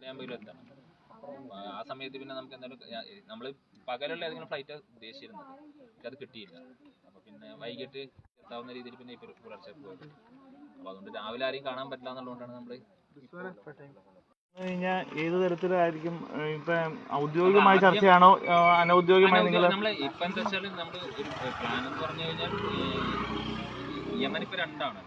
8:50 എത്തണം. ആ സമയത്ത് പിന്നെ നമുക്ക് എന്തായാലും നമ്മൾ പകലുള്ള ഏതെങ്കിലും ഫ്ലൈറ്റ് ഉദ്ദേശിച്ചിരുന്നത്, പക്ഷെ അത് കിട്ടിയില്ല. അപ്പോൾ പിന്നെ വൈകിട്ട് എത്താവുന്ന രീതിയിൽ പിന്നെ ഇപ്പോൾ പുലർച്ചെ പോയത്. അപ്പോൾ അതുകൊണ്ട് രാവിലെ ആരെയും കാണാൻ പറ്റില്ല എന്നുള്ളതുകൊണ്ടാണ് നമ്മൾ കഴിഞ്ഞാൽ ഏത് തരത്തിലായിരിക്കും ഇപ്പം ഔദ്യോഗികമായ ചർച്ചയാണോ അനൗദ്യോഗികമായി നിങ്ങൾ നമ്മൾ ഇപ്പം എന്താ വെച്ചാൽ നമ്മൾ ഒരു പ്ലാൻ എന്ന് പറഞ്ഞു കഴിഞ്ഞാൽ യമൻ ഇപ്പം രണ്ടാണ്,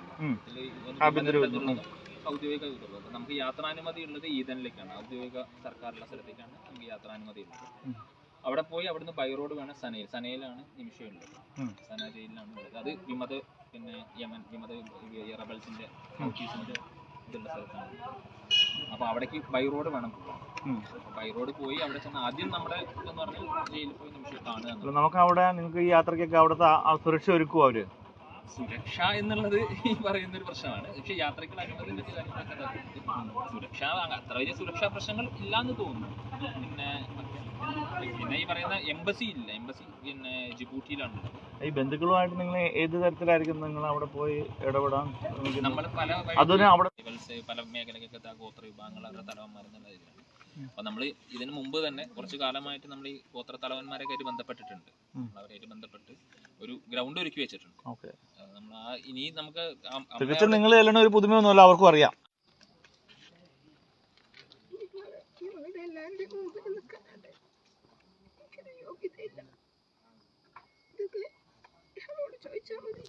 ഔദ്യോഗിക ഇതുള്ളത്. നമുക്ക് യാത്രാനുമതി ഉള്ളത് ഈദനിലേക്കാണ്, ഔദ്യോഗിക സർക്കാരുള്ള സ്ഥലത്തേക്കാണ് നമുക്ക് യാത്രാനുമതി ഉള്ളത്. അവിടെ പോയി അവിടുന്ന് ബൈ റോഡ് വേണം സനയിലാണ് നിമിഷം ഉള്ളത്, സന ജയിലിലാണ് ഉള്ളത്. അത് വിമത പിന്നെ യമൻ വിമത റബൽസിന്റെ ഹൗത്തീസിന്റെ ഇതുള്ള സ്ഥലത്താണ്. അപ്പോൾ അവിടേക്ക് ബൈ റോഡ് വേണം പോകാൻ. ബൈ റോഡ് പോയി അവിടെ ചെന്ന് ആദ്യം നമ്മുടെ എന്ന് പറഞ്ഞാൽ ജയിലിൽ പോയി നിമിഷം കാണുക. നമുക്ക് അവിടെ നിങ്ങൾക്ക് ഈ യാത്രയ്ക്കൊക്കെ അവിടുത്തെ സുരക്ഷ ഒരുക്കുമോ അവര്? സുരക്ഷ എന്നുള്ളത് ഈ പറയുന്ന ഒരു പ്രശ്നമാണ്. പക്ഷെ യാത്രയ്ക്കുള്ള അനുമതി മറ്റു കാര്യങ്ങളൊക്കെ സുരക്ഷ അത്ര വലിയ സുരക്ഷാ പ്രശ്നങ്ങൾ ഇല്ലാന്ന് തോന്നുന്നു. പിന്നെ ഈ പറയുന്ന എംബസി ഇല്ല, എംബസി പിന്നെ ജിബൂട്ടിയിലാണ്. ഈ ബന്ധുക്കളുമായിട്ട് നിങ്ങൾ ഏത് തരത്തിലായിരിക്കും നിങ്ങൾ അവിടെ പോയി ഇടപെടാൻ? നമ്മൾ പല മേഖലയ്ക്കൊക്കെ ഗോത്ര വിഭാഗങ്ങൾ അവരുടെ തലവന്മാരെന്നുള്ള ഇതിലാണ്. അപ്പൊ നമ്മൾ ഇതിനു മുമ്പ് തന്നെ കുറച്ചു കാലമായിട്ട് നമ്മൾ ഈ ഗോത്ര തലവന്മാരൊക്കെ ആയിട്ട് ബന്ധപ്പെട്ടിട്ടുണ്ട്. അവരായിട്ട് ബന്ധപ്പെട്ട് ഒരു ഗ്രൗണ്ട് ഒരുക്കി വെച്ചിട്ടുണ്ട്. നമ്മൾ ഇനി നമുക്ക് തികച്ചും നിങ്ങൾ ചെല്ലണ ഒരു പുതുമയൊന്നുമല്ല, അവർക്കും അറിയാം. ചോദിച്ചാൽ മതി.